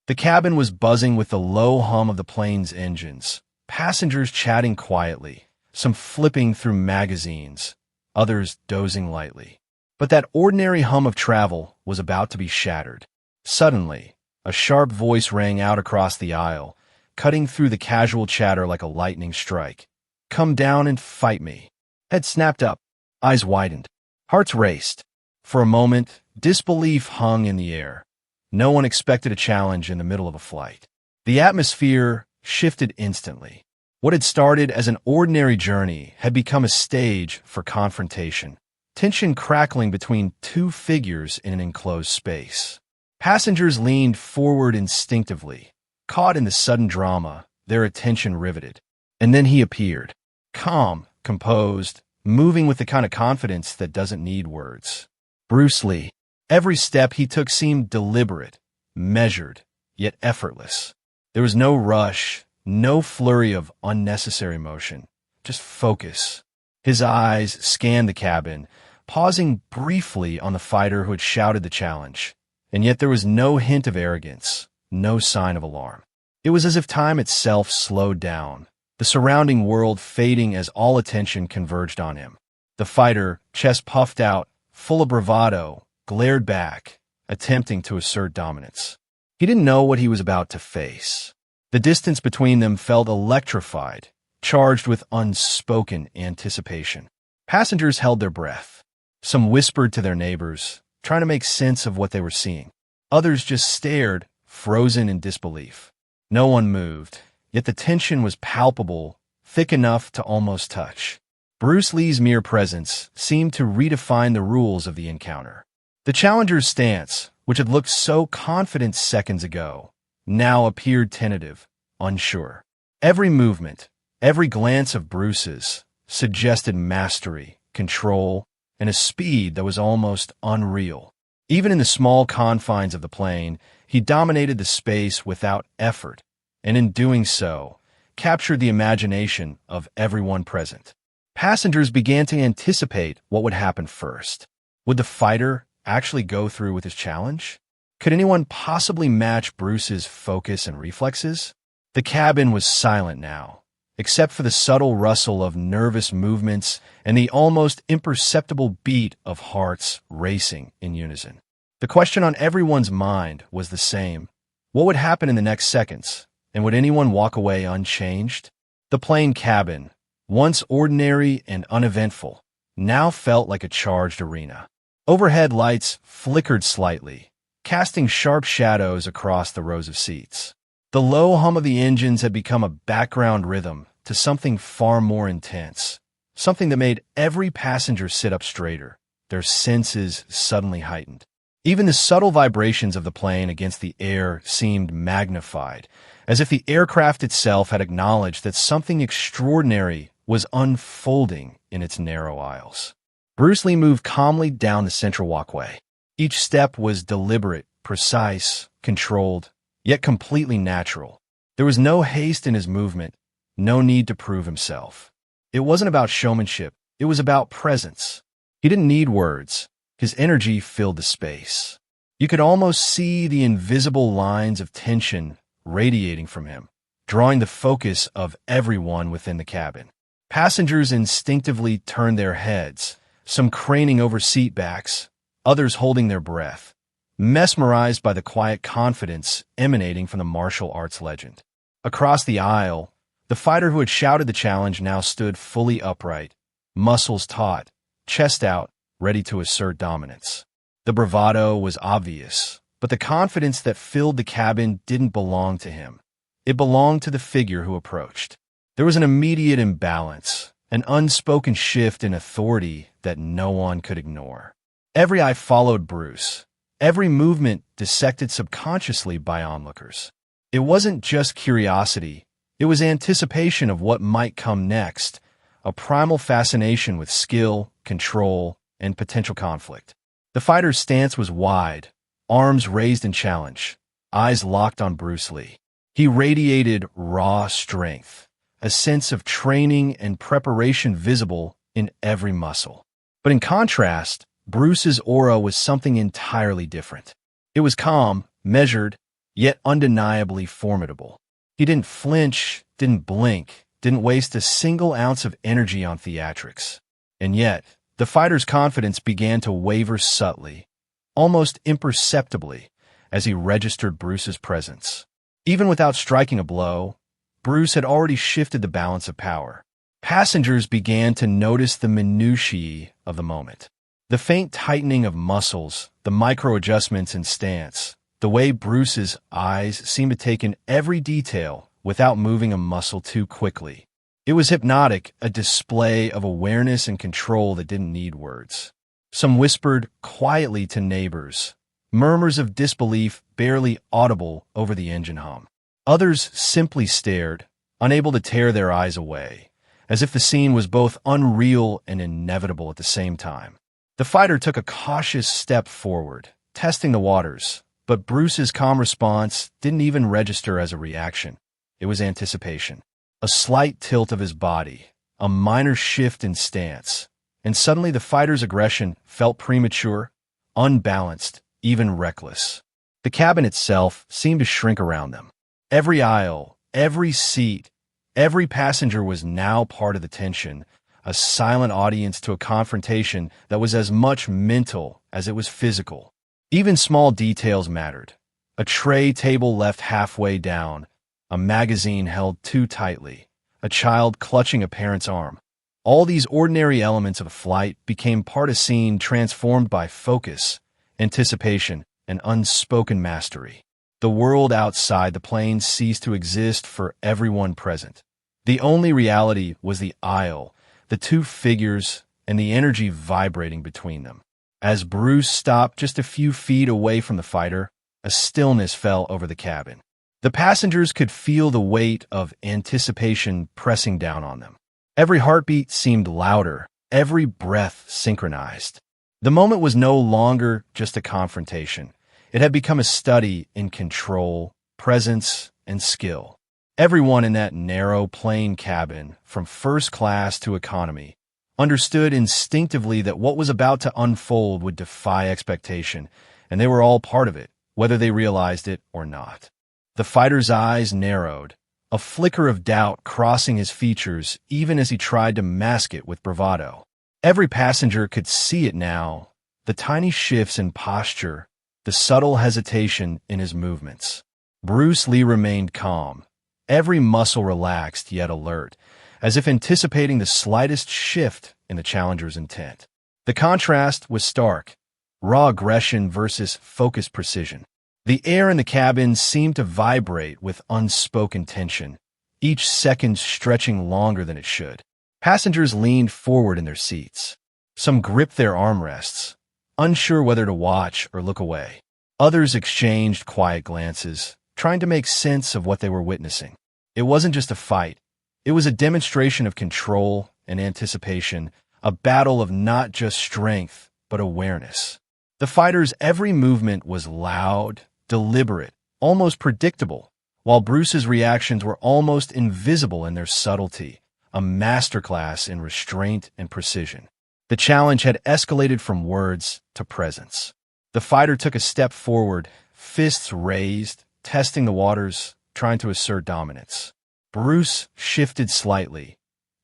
The cabin was buzzing with the low hum of the plane's engines, passengers chatting quietly, some flipping through magazines, others dozing lightly. But that ordinary hum of travel was about to be shattered. Suddenly, a sharp voice rang out across the aisle, cutting through the casual chatter like a lightning strike. "Come down and fight me." Head snapped up, eyes widened, hearts raced. For a moment, disbelief hung in the air. No one expected a challenge in the middle of a flight. The atmosphere shifted instantly. What had started as an ordinary journey had become a stage for confrontation, tension crackling between two figures in an enclosed space. Passengers leaned forward instinctively. Caught in the sudden drama, their attention riveted. And then he appeared. Calm, composed, moving with the kind of confidence that doesn't need words. Bruce Lee. Every step he took seemed deliberate, measured, yet effortless. There was no rush, no flurry of unnecessary motion, just focus. His eyes scanned the cabin, pausing briefly on the fighter who had shouted the challenge. And yet there was no hint of arrogance, no sign of alarm. It was as if time itself slowed down, the surrounding world fading as all attention converged on him. The fighter, chest puffed out, full of bravado, glared back, attempting to assert dominance. He didn't know what he was about to face. The distance between them felt electrified, charged with unspoken anticipation. Passengers held their breath. Some whispered to their neighbors, trying to make sense of what they were seeing. Others just stared, frozen in disbelief. No one moved, yet the tension was palpable, thick enough to almost touch. Bruce Lee's mere presence seemed to redefine the rules of the encounter. The challenger's stance, which had looked so confident seconds ago, now appeared tentative, unsure. Every movement, every glance of Bruce's, suggested mastery, control, and a speed that was almost unreal. Even in the small confines of the plane, he dominated the space without effort, and in doing so, captured the imagination of everyone present. Passengers began to anticipate what would happen first. Would the fighter actually go through with his challenge? Could anyone possibly match Bruce's focus and reflexes? The cabin was silent now, except for the subtle rustle of nervous movements and the almost imperceptible beat of hearts racing in unison. The question on everyone's mind was the same. What would happen in the next seconds, and would anyone walk away unchanged? The plane cabin, once ordinary and uneventful, now felt like a charged arena. Overhead lights flickered slightly, casting sharp shadows across the rows of seats. The low hum of the engines had become a background rhythm to something far more intense, something that made every passenger sit up straighter, their senses suddenly heightened. Even the subtle vibrations of the plane against the air seemed magnified, as if the aircraft itself had acknowledged that something extraordinary was unfolding in its narrow aisles. Bruce Lee moved calmly down the central walkway. Each step was deliberate, precise, controlled, yet completely natural. There was no haste in his movement, no need to prove himself. It wasn't about showmanship, it was about presence. He didn't need words. His energy filled the space. You could almost see the invisible lines of tension radiating from him, drawing the focus of everyone within the cabin. Passengers instinctively turned their heads, some craning over seat backs, others holding their breath, mesmerized by the quiet confidence emanating from the martial arts legend. Across the aisle, the fighter who had shouted the challenge now stood fully upright, muscles taut, chest out, ready to assert dominance. The bravado was obvious, but the confidence that filled the cabin didn't belong to him. It belonged to the figure who approached. There was an immediate imbalance, an unspoken shift in authority that no one could ignore. Every eye followed Bruce, every movement dissected subconsciously by onlookers. It wasn't just curiosity, it was anticipation of what might come next, a primal fascination with skill, control, and potential conflict. The fighter's stance was wide, arms raised in challenge, eyes locked on Bruce Lee. He radiated raw strength, a sense of training and preparation visible in every muscle. But in contrast, Bruce's aura was something entirely different. It was calm, measured, yet undeniably formidable. He didn't flinch, didn't blink, didn't waste a single ounce of energy on theatrics. And yet, the fighter's confidence began to waver subtly, almost imperceptibly, as he registered Bruce's presence. Even without striking a blow, Bruce had already shifted the balance of power. Passengers began to notice the minutiae of the moment. The faint tightening of muscles, the micro-adjustments in stance, the way Bruce's eyes seemed to take in every detail without moving a muscle too quickly. It was hypnotic, a display of awareness and control that didn't need words. Some whispered quietly to neighbors, murmurs of disbelief barely audible over the engine hum. Others simply stared, unable to tear their eyes away, as if the scene was both unreal and inevitable at the same time. The fighter took a cautious step forward, testing the waters, but Bruce's calm response didn't even register as a reaction. It was anticipation. A slight tilt of his body, a minor shift in stance, and suddenly the fighter's aggression felt premature, unbalanced, even reckless. The cabin itself seemed to shrink around them. Every aisle, every seat, every passenger was now part of the tension, a silent audience to a confrontation that was as much mental as it was physical. Even small details mattered. A tray table left halfway down, a magazine held too tightly, a child clutching a parent's arm. All these ordinary elements of a flight became part of a scene transformed by focus, anticipation, and unspoken mastery. The world outside the plane ceased to exist for everyone present. The only reality was the aisle, the two figures, and the energy vibrating between them. As Bruce stopped just a few feet away from the fighter, a stillness fell over the cabin. The passengers could feel the weight of anticipation pressing down on them. Every heartbeat seemed louder, every breath synchronized. The moment was no longer just a confrontation. It had become a study in control, presence, and skill. Everyone in that narrow plane cabin, from first class to economy, understood instinctively that what was about to unfold would defy expectation, and they were all part of it, whether they realized it or not. The fighter's eyes narrowed, a flicker of doubt crossing his features even as he tried to mask it with bravado. Every passenger could see it now, the tiny shifts in posture, the subtle hesitation in his movements. Bruce Lee remained calm, every muscle relaxed yet alert, as if anticipating the slightest shift in the challenger's intent. The contrast was stark, raw aggression versus focused precision. The air in the cabin seemed to vibrate with unspoken tension, each second stretching longer than it should. Passengers leaned forward in their seats. Some gripped their armrests, unsure whether to watch or look away. Others exchanged quiet glances, trying to make sense of what they were witnessing. It wasn't just a fight. It was a demonstration of control and anticipation, a battle of not just strength, but awareness. The fighter's every movement was loud, deliberate, almost predictable, while Bruce's reactions were almost invisible in their subtlety, a masterclass in restraint and precision. The challenge had escalated from words to presence. The fighter took a step forward, fists raised, testing the waters, trying to assert dominance. Bruce shifted slightly,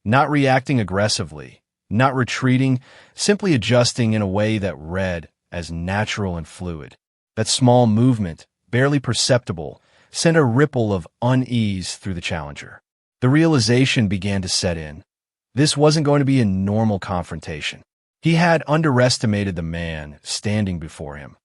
not reacting aggressively, not retreating, simply adjusting in a way that read as natural and fluid. That small movement, barely perceptible, sent a ripple of unease through the challenger. The realization began to set in. This wasn't going to be a normal confrontation. He had underestimated the man standing before him,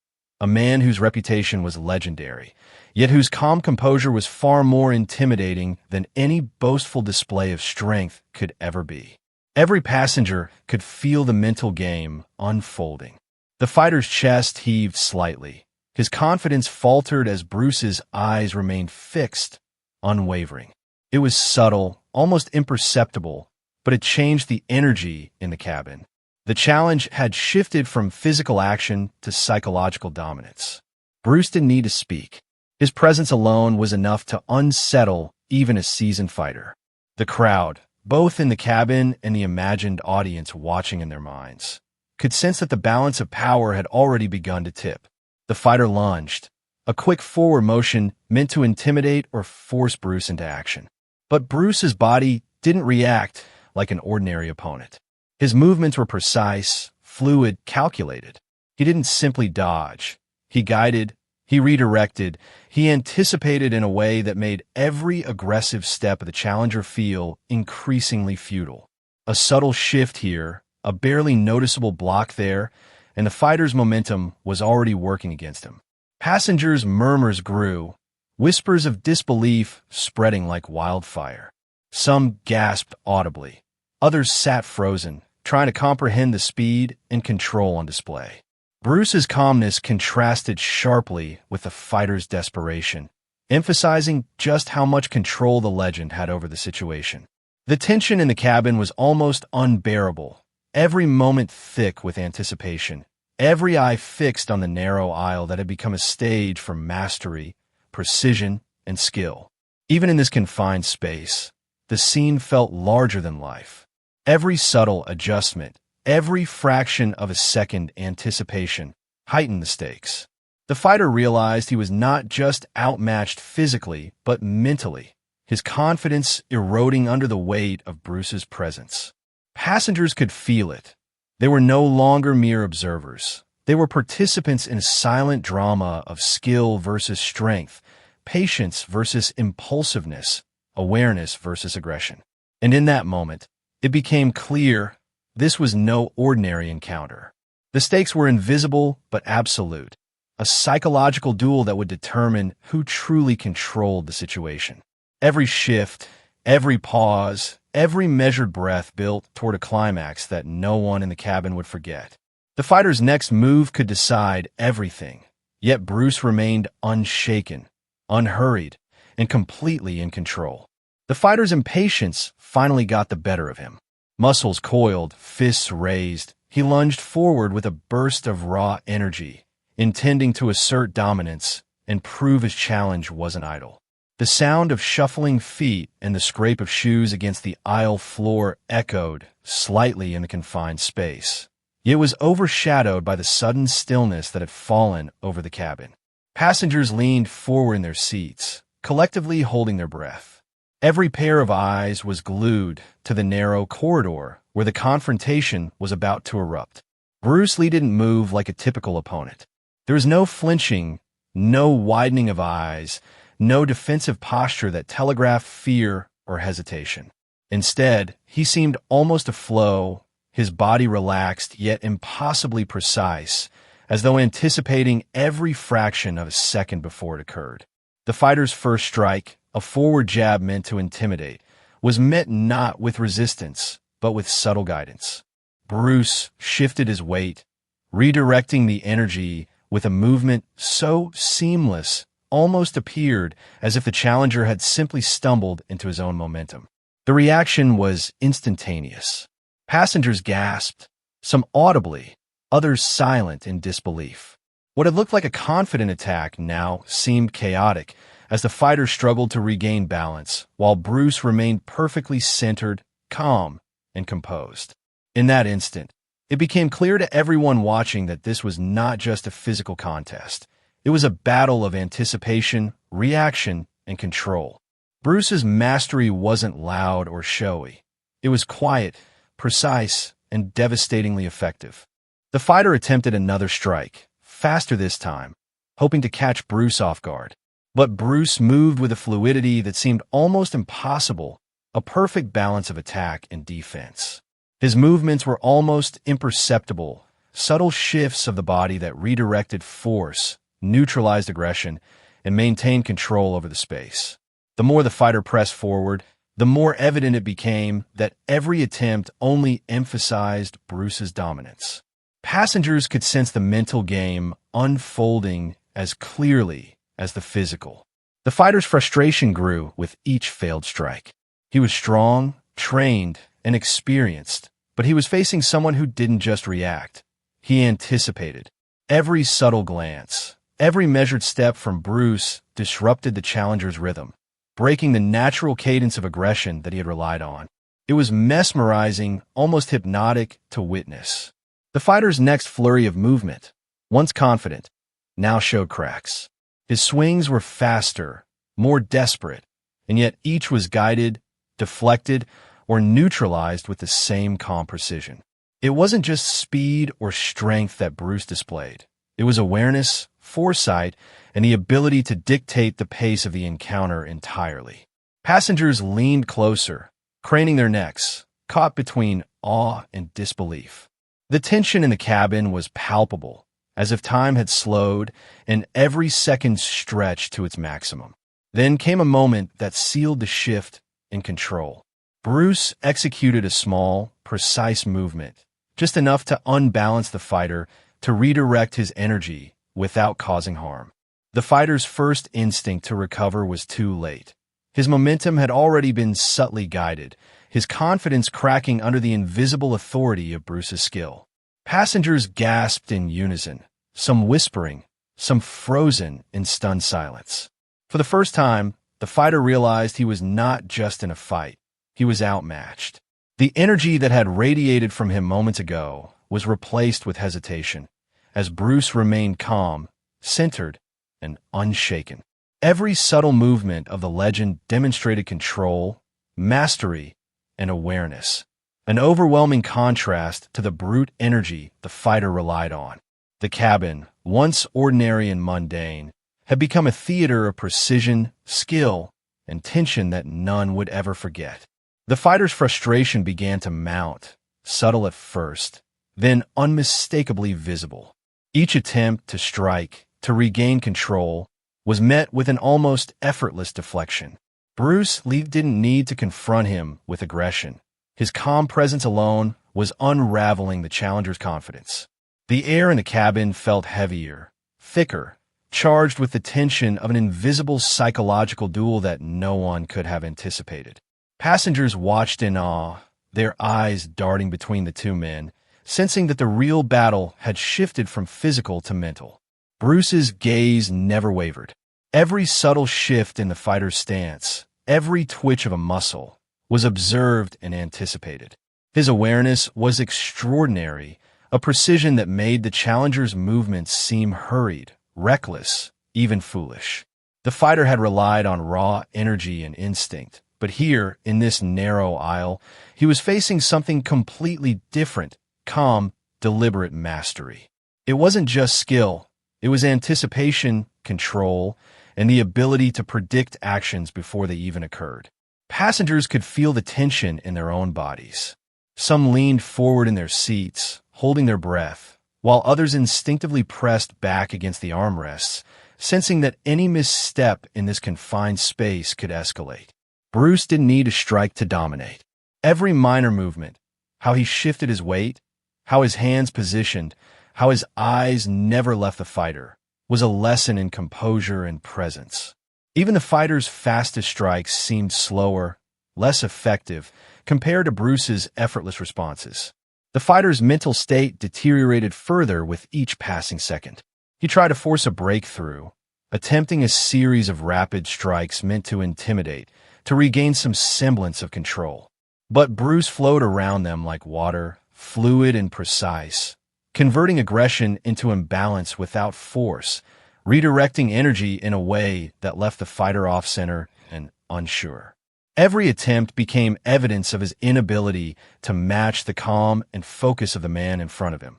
a man whose reputation was legendary, yet whose calm composure was far more intimidating than any boastful display of strength could ever be. Every passenger could feel the mental game unfolding. The fighter's chest heaved slightly. His confidence faltered as Bruce's eyes remained fixed, unwavering. It was subtle, almost imperceptible, but it changed the energy in the cabin. The challenge had shifted from physical action to psychological dominance. Bruce didn't need to speak. His presence alone was enough to unsettle even a seasoned fighter. The crowd, both in the cabin and the imagined audience watching in their minds, could sense that the balance of power had already begun to tip. The fighter lunged, a quick forward motion meant to intimidate or force Bruce into action. But Bruce's body didn't react like an ordinary opponent. His movements were precise, fluid, calculated. He didn't simply dodge. He guided, he redirected, he anticipated in a way that made every aggressive step of the challenger feel increasingly futile. A subtle shift here, a barely noticeable block there, and the fighter's momentum was already working against him. Passengers' murmurs grew, whispers of disbelief spreading like wildfire. Some gasped audibly. Others sat frozen, trying to comprehend the speed and control on display. Bruce's calmness contrasted sharply with the fighter's desperation, emphasizing just how much control the legend had over the situation. The tension in the cabin was almost unbearable, every moment thick with anticipation, every eye fixed on the narrow aisle that had become a stage for mastery, precision, and skill. Even in this confined space, the scene felt larger than life. Every subtle adjustment, every fraction of a second anticipation heightened the stakes. The fighter realized he was not just outmatched physically, but mentally, his confidence eroding under the weight of Bruce's presence. Passengers could feel it. They were no longer mere observers. They were participants in a silent drama of skill versus strength, patience versus impulsiveness, awareness versus aggression. And in that moment, it became clear this was no ordinary encounter. The stakes were invisible but absolute, a psychological duel that would determine who truly controlled the situation. Every shift, every pause, every measured breath built toward a climax that no one in the cabin would forget. The fighter's next move could decide everything, yet Bruce remained unshaken, unhurried, and completely in control. The fighter's impatience finally got the better of him. Muscles coiled, fists raised, he lunged forward with a burst of raw energy, intending to assert dominance and prove his challenge wasn't idle. The sound of shuffling feet and the scrape of shoes against the aisle floor echoed slightly in the confined space. It was overshadowed by the sudden stillness that had fallen over the cabin. Passengers leaned forward in their seats, collectively holding their breath. Every pair of eyes was glued to the narrow corridor where the confrontation was about to erupt. Bruce Lee didn't move like a typical opponent. There was no flinching, no widening of eyes, no defensive posture that telegraphed fear or hesitation. Instead, he seemed almost a flow, his body relaxed yet impossibly precise, as though anticipating every fraction of a second before it occurred. The fighter's first strike, a forward jab meant to intimidate, was met not with resistance, but with subtle guidance. Bruce shifted his weight, redirecting the energy with a movement so seamless, almost appeared as if the challenger had simply stumbled into his own momentum. The reaction was instantaneous. Passengers gasped, some audibly, others silent in disbelief. What had looked like a confident attack now seemed chaotic, as the fighter struggled to regain balance, while Bruce remained perfectly centered, calm, and composed. In that instant, it became clear to everyone watching that this was not just a physical contest. It was a battle of anticipation, reaction, and control. Bruce's mastery wasn't loud or showy. It was quiet, precise, and devastatingly effective. The fighter attempted another strike, faster this time, hoping to catch Bruce off guard. But Bruce moved with a fluidity that seemed almost impossible, a perfect balance of attack and defense. His movements were almost imperceptible, subtle shifts of the body that redirected force, neutralized aggression, and maintained control over the space. The more the fighter pressed forward, the more evident it became that every attempt only emphasized Bruce's dominance. Passengers could sense the mental game unfolding as clearly as the physical. The fighter's frustration grew with each failed strike. He was strong, trained, and experienced, but he was facing someone who didn't just react. He anticipated. Every subtle glance, every measured step from Bruce disrupted the challenger's rhythm, breaking the natural cadence of aggression that he had relied on. It was mesmerizing, almost hypnotic to witness. The fighter's next flurry of movement, once confident, now showed cracks. His swings were faster, more desperate, and yet each was guided, deflected, or neutralized with the same calm precision. It wasn't just speed or strength that Bruce displayed. It was awareness, foresight, and the ability to dictate the pace of the encounter entirely. Passengers leaned closer, craning their necks, caught between awe and disbelief. The tension in the cabin was palpable, as if time had slowed and every second stretched to its maximum. Then came a moment that sealed the shift in control. Bruce executed a small, precise movement, just enough to unbalance the fighter, to redirect his energy without causing harm. The fighter's first instinct to recover was too late. His momentum had already been subtly guided, his confidence cracking under the invisible authority of Bruce's skill. Passengers gasped in unison, some whispering, some frozen in stunned silence. For the first time, the fighter realized he was not just in a fight. He was outmatched. The energy that had radiated from him moments ago was replaced with hesitation, as Bruce remained calm, centered, and unshaken. Every subtle movement of the legend demonstrated control, mastery, and awareness, an overwhelming contrast to the brute energy the fighter relied on. The cabin, once ordinary and mundane, had become a theater of precision, skill, and tension that none would ever forget. The fighter's frustration began to mount, subtle at first, then unmistakably visible. Each attempt to strike, to regain control, was met with an almost effortless deflection. Bruce Lee didn't need to confront him with aggression. His calm presence alone was unraveling the challenger's confidence. The air in the cabin felt heavier, thicker, charged with the tension of an invisible psychological duel that no one could have anticipated. Passengers watched in awe, their eyes darting between the two men, sensing that the real battle had shifted from physical to mental. Bruce's gaze never wavered. Every subtle shift in the fighter's stance, every twitch of a muscle, was observed and anticipated. His awareness was extraordinary, a precision that made the challenger's movements seem hurried, reckless, even foolish. The fighter had relied on raw energy and instinct, but here, in this narrow aisle, he was facing something completely different: calm, deliberate mastery. It wasn't just skill, it was anticipation, control, and the ability to predict actions before they even occurred. Passengers could feel the tension in their own bodies. Some leaned forward in their seats, holding their breath, while others instinctively pressed back against the armrests, sensing that any misstep in this confined space could escalate. Bruce didn't need a strike to dominate. Every minor movement, how he shifted his weight, how his hands positioned, how his eyes never left the fighter, was a lesson in composure and presence. Even the fighter's fastest strikes seemed slower, less effective, compared to Bruce's effortless responses. The fighter's mental state deteriorated further with each passing second. He tried to force a breakthrough, attempting a series of rapid strikes meant to intimidate, to regain some semblance of control. But Bruce flowed around them like water, fluid and precise, converting aggression into imbalance without force, redirecting energy in a way that left the fighter off-center and unsure. Every attempt became evidence of his inability to match the calm and focus of the man in front of him.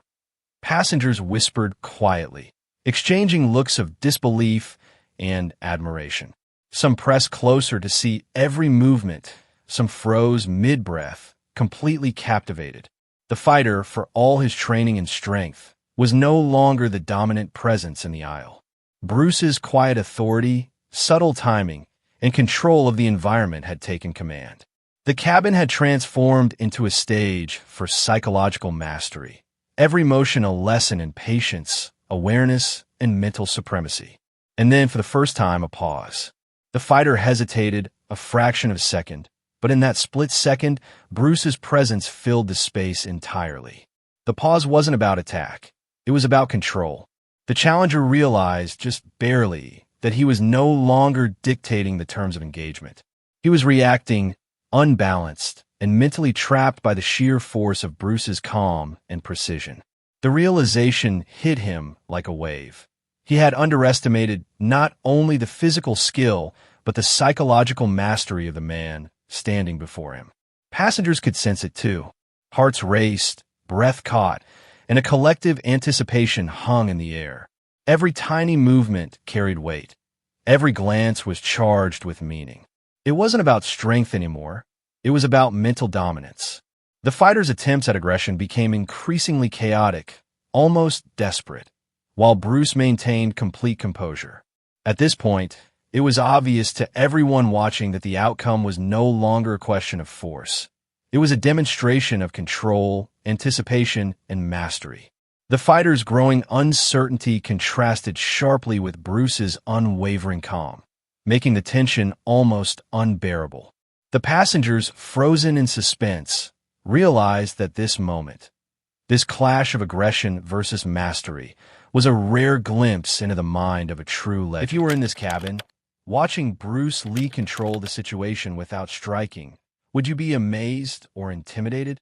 Passengers whispered quietly, exchanging looks of disbelief and admiration. Some pressed closer to see every movement, some froze mid-breath, completely captivated. The fighter, for all his training and strength, was no longer the dominant presence in the aisle. Bruce's quiet authority, subtle timing, and control of the environment had taken command. The cabin had transformed into a stage for psychological mastery, every motion a lesson in patience, awareness, and mental supremacy. And then, for the first time, a pause. The fighter hesitated a fraction of a second, but in that split second, Bruce's presence filled the space entirely. The pause wasn't about attack. It was about control. The challenger realized, just barely, that he was no longer dictating the terms of engagement. He was reacting, unbalanced, and mentally trapped by the sheer force of Bruce's calm and precision. The realization hit him like a wave. He had underestimated not only the physical skill, but the psychological mastery of the man standing before him. Passengers could sense it too. Hearts raced, breath caught, and a collective anticipation hung in the air. Every tiny movement carried weight. Every glance was charged with meaning. It wasn't about strength anymore. It was about mental dominance. The fighter's attempts at aggression became increasingly chaotic, almost desperate, while Bruce maintained complete composure. At this point, it was obvious to everyone watching that the outcome was no longer a question of force. It was a demonstration of control, anticipation, and mastery. The fighter's growing uncertainty contrasted sharply with Bruce's unwavering calm, making the tension almost unbearable. The passengers, frozen in suspense, realized that this moment, this clash of aggression versus mastery, was a rare glimpse into the mind of a true legend. If you were in this cabin, watching Bruce Lee control the situation without striking, would you be amazed or intimidated?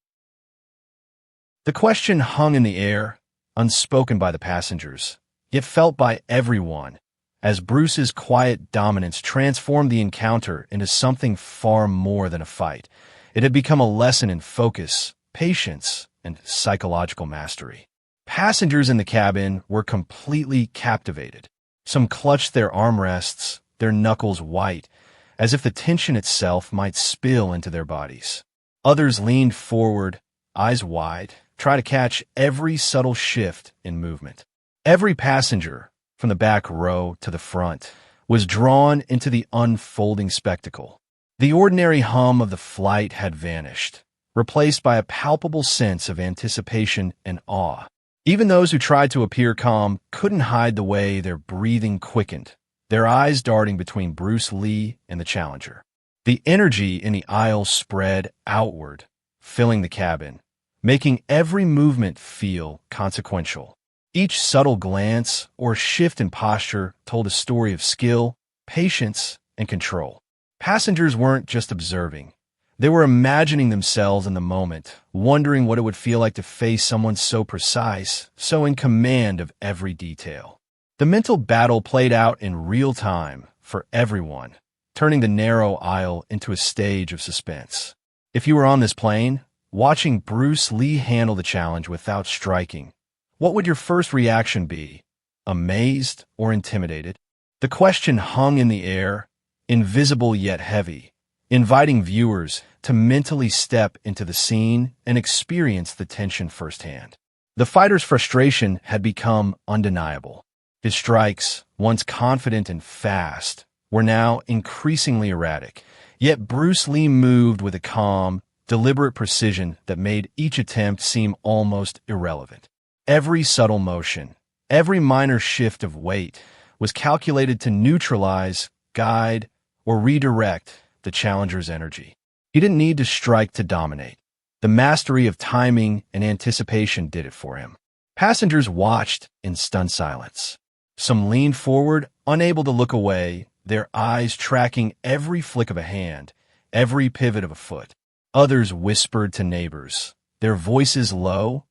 The question hung in the air, unspoken by the passengers, yet felt by everyone, as Bruce's quiet dominance transformed the encounter into something far more than a fight. It had become a lesson in focus, patience, and psychological mastery. Passengers in the cabin were completely captivated. Some clutched their armrests, their knuckles white, as if the tension itself might spill into their bodies. Others leaned forward, eyes wide, trying to catch every subtle shift in movement. Every passenger, from the back row to the front, was drawn into the unfolding spectacle. The ordinary hum of the flight had vanished, replaced by a palpable sense of anticipation and awe. Even those who tried to appear calm couldn't hide the way their breathing quickened, their eyes darting between Bruce Lee and the challenger. The energy in the aisle spread outward, filling the cabin, making every movement feel consequential. Each subtle glance or shift in posture told a story of skill, patience, and control. Passengers weren't just observing. They were imagining themselves in the moment, wondering what it would feel like to face someone so precise, so in command of every detail. The mental battle played out in real time for everyone, turning the narrow aisle into a stage of suspense. If you were on this plane, watching Bruce Lee handle the challenge without striking, what would your first reaction be? Amazed or intimidated? The question hung in the air, invisible yet heavy, inviting viewers to mentally step into the scene and experience the tension firsthand. The fighter's frustration had become undeniable. His strikes, once confident and fast, were now increasingly erratic, yet Bruce Lee moved with a calm, deliberate precision that made each attempt seem almost irrelevant. Every subtle motion, every minor shift of weight was calculated to neutralize, guide, or redirect the challenger's energy. He didn't need to strike to dominate. The mastery of timing and anticipation did it for him. Passengers watched in stunned silence. Some leaned forward, unable to look away, their eyes tracking every flick of a hand, every pivot of a foot. Others whispered to neighbors, their voices low,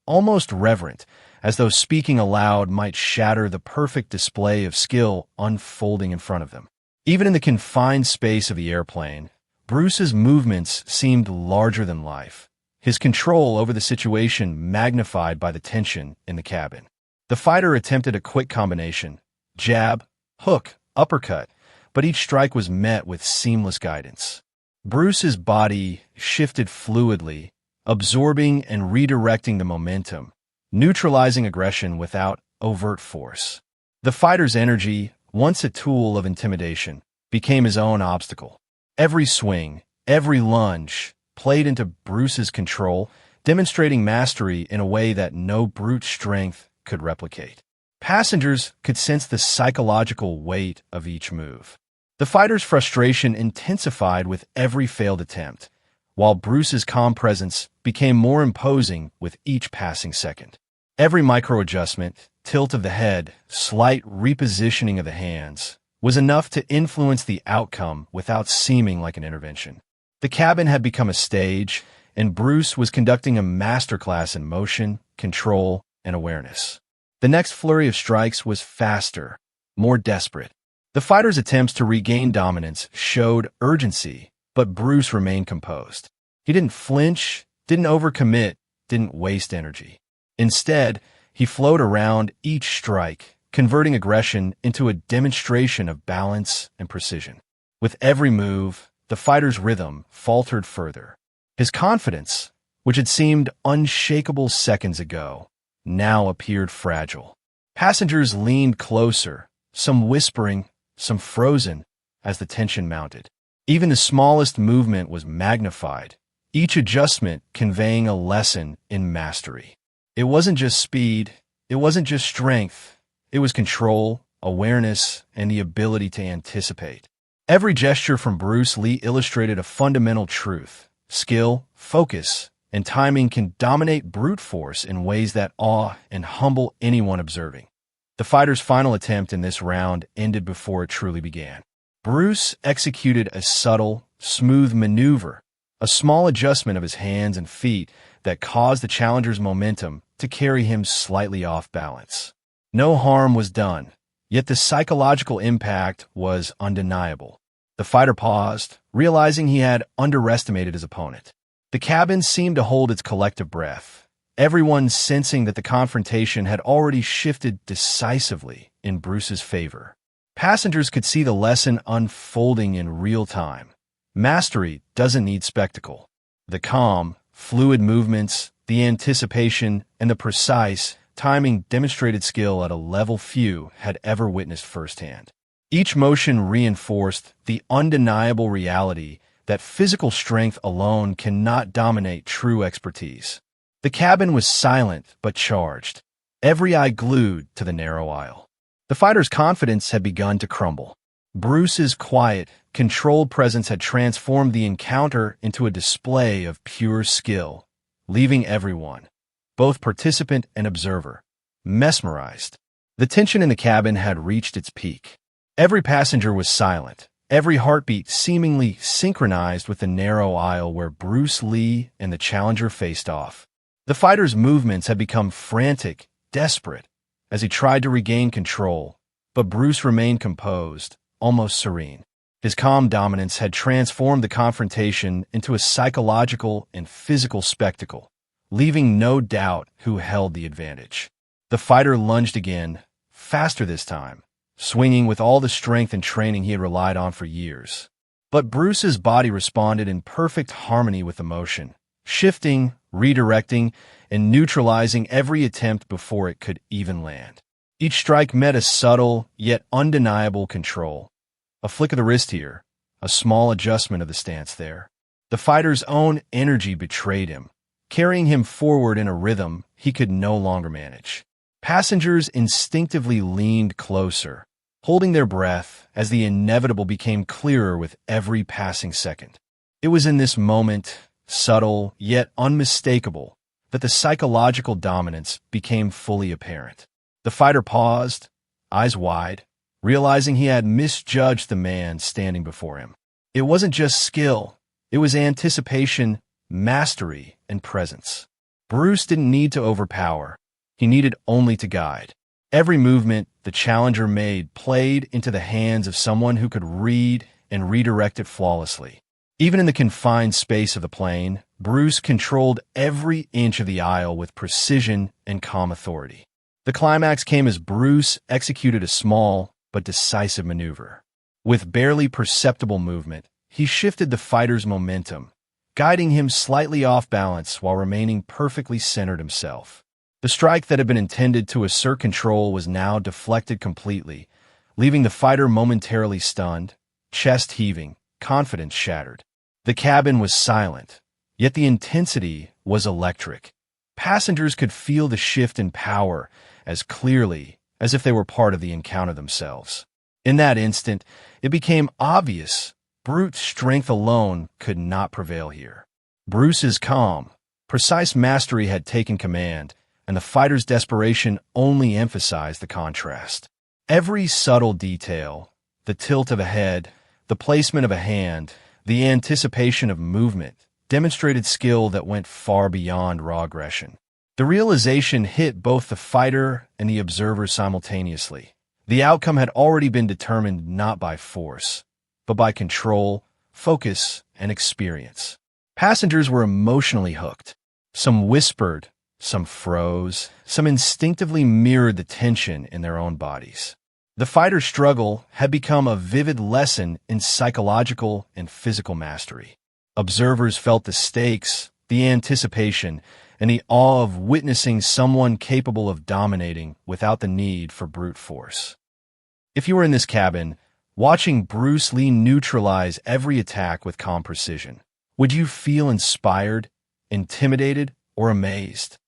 almost reverent, as though speaking aloud might shatter the perfect display of skill unfolding in front of them. Even in the confined space of the airplane, Bruce's movements seemed larger than life, his control over the situation magnified by the tension in the cabin. The fighter attempted a quick combination, jab, hook, uppercut, but each strike was met with seamless guidance. Bruce's body shifted fluidly, absorbing and redirecting the momentum, neutralizing aggression without overt force. The fighter's energy, once a tool of intimidation, became his own obstacle. Every swing, every lunge, played into Bruce's control, demonstrating mastery in a way that no brute strength could replicate. Passengers could sense the psychological weight of each move. The fighter's frustration intensified with every failed attempt, while Bruce's calm presence became more imposing with each passing second. Every micro-adjustment, tilt of the head, slight repositioning of the hands, was enough to influence the outcome without seeming like an intervention. The cabin had become a stage, and Bruce was conducting a masterclass in motion, control, and awareness. The next flurry of strikes was faster, more desperate. The fighter's attempts to regain dominance showed urgency, but Bruce remained composed. He didn't flinch, didn't overcommit, didn't waste energy. Instead, he flowed around each strike, converting aggression into a demonstration of balance and precision. With every move, the fighter's rhythm faltered further. His confidence, which had seemed unshakable seconds ago, now appeared fragile. Passengers leaned closer, some whispering, some frozen, as the tension mounted. Even the smallest movement was magnified, each adjustment conveying a lesson in mastery. It wasn't just speed, it wasn't just strength, it was control, awareness, and the ability to anticipate. Every gesture from Bruce Lee illustrated a fundamental truth. Skill, focus, and timing can dominate brute force in ways that awe and humble anyone observing. The fighter's final attempt in this round ended before it truly began. Bruce executed a subtle, smooth maneuver, a small adjustment of his hands and feet that caused the challenger's momentum to carry him slightly off balance. No harm was done, yet the psychological impact was undeniable. The fighter paused, realizing he had underestimated his opponent. The cabin seemed to hold its collective breath, everyone sensing that the confrontation had already shifted decisively in Bruce's favor. Passengers could see the lesson unfolding in real time. Mastery doesn't need spectacle. The calm, fluid movements, the anticipation, and the precise timing demonstrated skill at a level few had ever witnessed firsthand. Each motion reinforced the undeniable reality that physical strength alone cannot dominate true expertise. The cabin was silent but charged, every eye glued to the narrow aisle. The fighter's confidence had begun to crumble. Bruce's quiet, controlled presence had transformed the encounter into a display of pure skill, leaving everyone, both participant and observer, mesmerized. The tension in the cabin had reached its peak. Every passenger was silent, every heartbeat seemingly synchronized with the narrow aisle where Bruce Lee and the challenger faced off. The fighter's movements had become frantic, desperate, as he tried to regain control, but Bruce remained composed, almost serene. His calm dominance had transformed the confrontation into a psychological and physical spectacle, leaving no doubt who held the advantage. The fighter lunged again, faster this time, swinging with all the strength and training he had relied on for years. But Bruce's body responded in perfect harmony with the motion, shifting, redirecting, and neutralizing every attempt before it could even land. Each strike met a subtle, yet undeniable control. A flick of the wrist here, a small adjustment of the stance there. The fighter's own energy betrayed him, carrying him forward in a rhythm he could no longer manage. Passengers instinctively leaned closer, holding their breath as the inevitable became clearer with every passing second. It was in this moment, subtle yet unmistakable, that the psychological dominance became fully apparent. The fighter paused, eyes wide, realizing he had misjudged the man standing before him. It wasn't just skill, it was anticipation, mastery, and presence. Bruce didn't need to overpower, he needed only to guide. Every movement the challenger made played into the hands of someone who could read and redirect it flawlessly. Even in the confined space of the plane, Bruce controlled every inch of the aisle with precision and calm authority. The climax came as Bruce executed a small but decisive maneuver. With barely perceptible movement, he shifted the fighter's momentum, guiding him slightly off balance while remaining perfectly centered himself. The strike that had been intended to assert control was now deflected completely, leaving the fighter momentarily stunned, chest heaving, confidence shattered. The cabin was silent, yet the intensity was electric. Passengers could feel the shift in power as clearly as if they were part of the encounter themselves. In that instant, it became obvious brute strength alone could not prevail here. Bruce's calm, precise mastery had taken command, and the fighter's desperation only emphasized the contrast. Every subtle detail, the tilt of a head, the placement of a hand, the anticipation of movement, demonstrated skill that went far beyond raw aggression. The realization hit both the fighter and the observer simultaneously. The outcome had already been determined not by force, but by control, focus, and experience. Passengers were emotionally hooked. Some whispered, some froze, some instinctively mirrored the tension in their own bodies. The fighter's struggle had become a vivid lesson in psychological and physical mastery. Observers felt the stakes, the anticipation, and the awe of witnessing someone capable of dominating without the need for brute force. If you were in this cabin, watching Bruce Lee neutralize every attack with calm precision, would you feel inspired, intimidated, or amazed?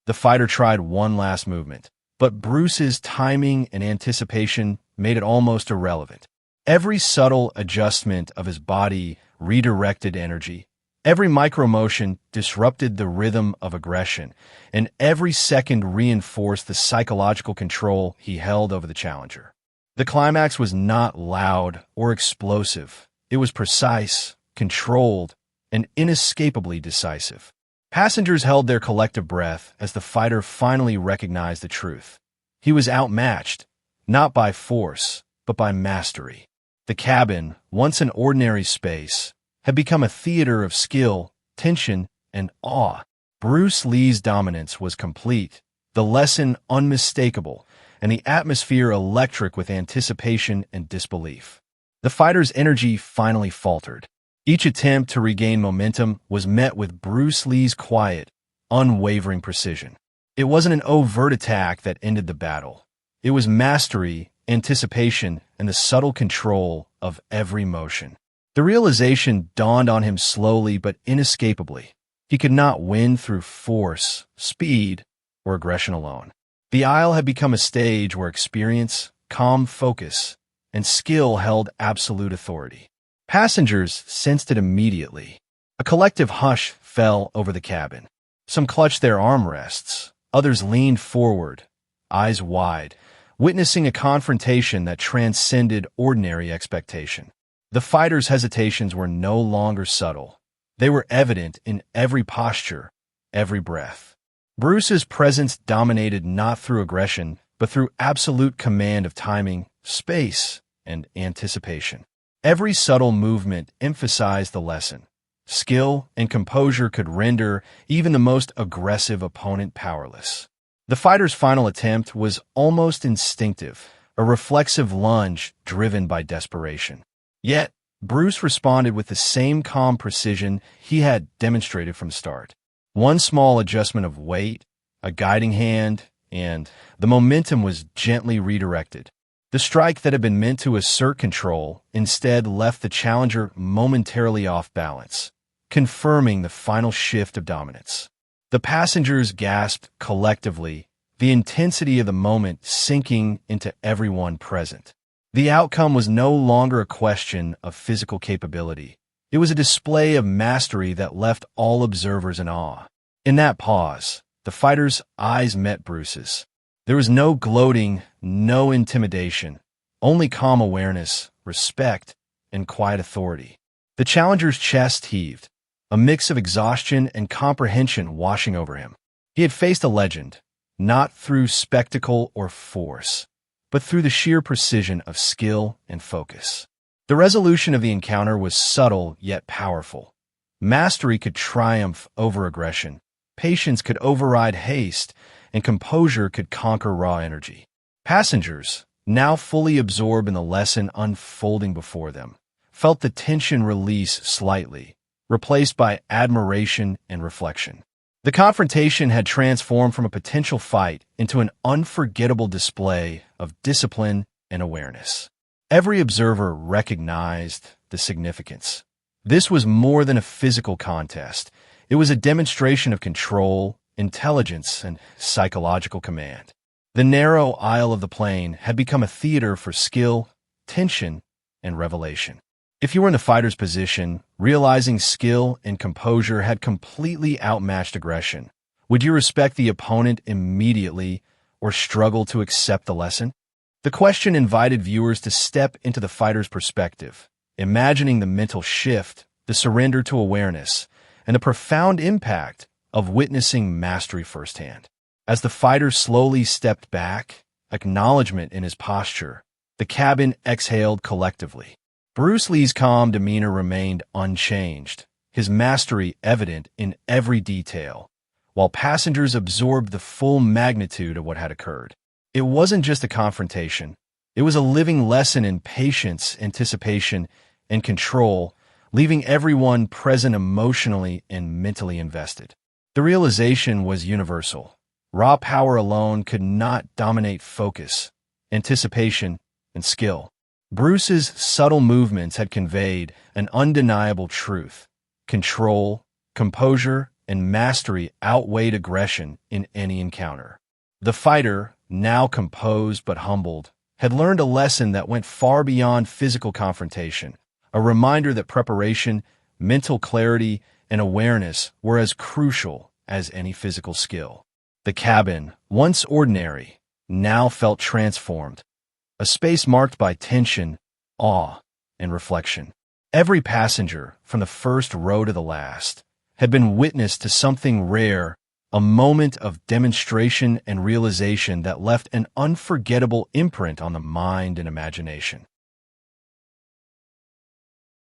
The fighter tried one last movement, but Bruce's timing and anticipation made it almost irrelevant. Every subtle adjustment of his body redirected energy. Every micromotion disrupted the rhythm of aggression, and every second reinforced the psychological control he held over the challenger. The climax was not loud or explosive. It was precise, controlled, and inescapably decisive. Passengers held their collective breath as the fighter finally recognized the truth. He was outmatched, not by force, but by mastery. The cabin, once an ordinary space, had become a theater of skill, tension, and awe. Bruce Lee's dominance was complete, the lesson unmistakable, and the atmosphere electric with anticipation and disbelief. The fighter's energy finally faltered. Each attempt to regain momentum was met with Bruce Lee's quiet, unwavering precision. It wasn't an overt attack that ended the battle. It was mastery, anticipation, and the subtle control of every motion. The realization dawned on him slowly but inescapably. He could not win through force, speed, or aggression alone. The aisle had become a stage where experience, calm focus, and skill held absolute authority. Passengers sensed it immediately. A collective hush fell over the cabin. Some clutched their armrests. Others leaned forward, eyes wide, witnessing a confrontation that transcended ordinary expectation. The fighter's hesitations were no longer subtle. They were evident in every posture, every breath. Bruce's presence dominated not through aggression, but through absolute command of timing, space, and anticipation. Every subtle movement emphasized the lesson. Skill and composure could render even the most aggressive opponent powerless. The fighter's final attempt was almost instinctive, a reflexive lunge driven by desperation. Yet, Bruce responded with the same calm precision he had demonstrated from start. One small adjustment of weight, a guiding hand, and the momentum was gently redirected. The strike that had been meant to assert control instead left the challenger momentarily off balance, confirming the final shift of dominance. The passengers gasped collectively, the intensity of the moment sinking into everyone present. The outcome was no longer a question of physical capability. It was a display of mastery that left all observers in awe. In that pause, the fighter's eyes met Bruce's. There was no gloating, no intimidation, only calm awareness, respect, and quiet authority. The challenger's chest heaved, a mix of exhaustion and comprehension washing over him. He had faced a legend, not through spectacle or force, but through the sheer precision of skill and focus. The resolution of the encounter was subtle yet powerful. Mastery could triumph over aggression, patience could override haste, and composure could conquer raw energy. Passengers, now fully absorbed in the lesson unfolding before them, felt the tension release slightly, replaced by admiration and reflection. The confrontation had transformed from a potential fight into an unforgettable display of discipline and awareness. Every observer recognized the significance. This was more than a physical contest. It was a demonstration of control, intelligence, and psychological command. The narrow aisle of the plane had become a theater for skill, tension, and revelation. If you were in the fighter's position, realizing skill and composure had completely outmatched aggression, would you respect the opponent immediately or struggle to accept the lesson? The question invited viewers to step into the fighter's perspective, imagining the mental shift, the surrender to awareness, and the profound impact of witnessing mastery firsthand. As the fighter slowly stepped back, acknowledgement in his posture, the cabin exhaled collectively. Bruce Lee's calm demeanor remained unchanged, his mastery evident in every detail, while passengers absorbed the full magnitude of what had occurred. It wasn't just a confrontation. It was a living lesson in patience, anticipation, and control, leaving everyone present emotionally and mentally invested. The realization was universal. Raw power alone could not dominate focus, anticipation, and skill. Bruce's subtle movements had conveyed an undeniable truth. Control, composure, and mastery outweighed aggression in any encounter. The fighter, now composed but humbled, had learned a lesson that went far beyond physical confrontation, a reminder that preparation, mental clarity, and awareness were as crucial as any physical skill. The cabin, once ordinary, now felt transformed, a space marked by tension, awe, and reflection. Every passenger, from the first row to the last, had been witness to something rare, a moment of demonstration and realization that left an unforgettable imprint on the mind and imagination.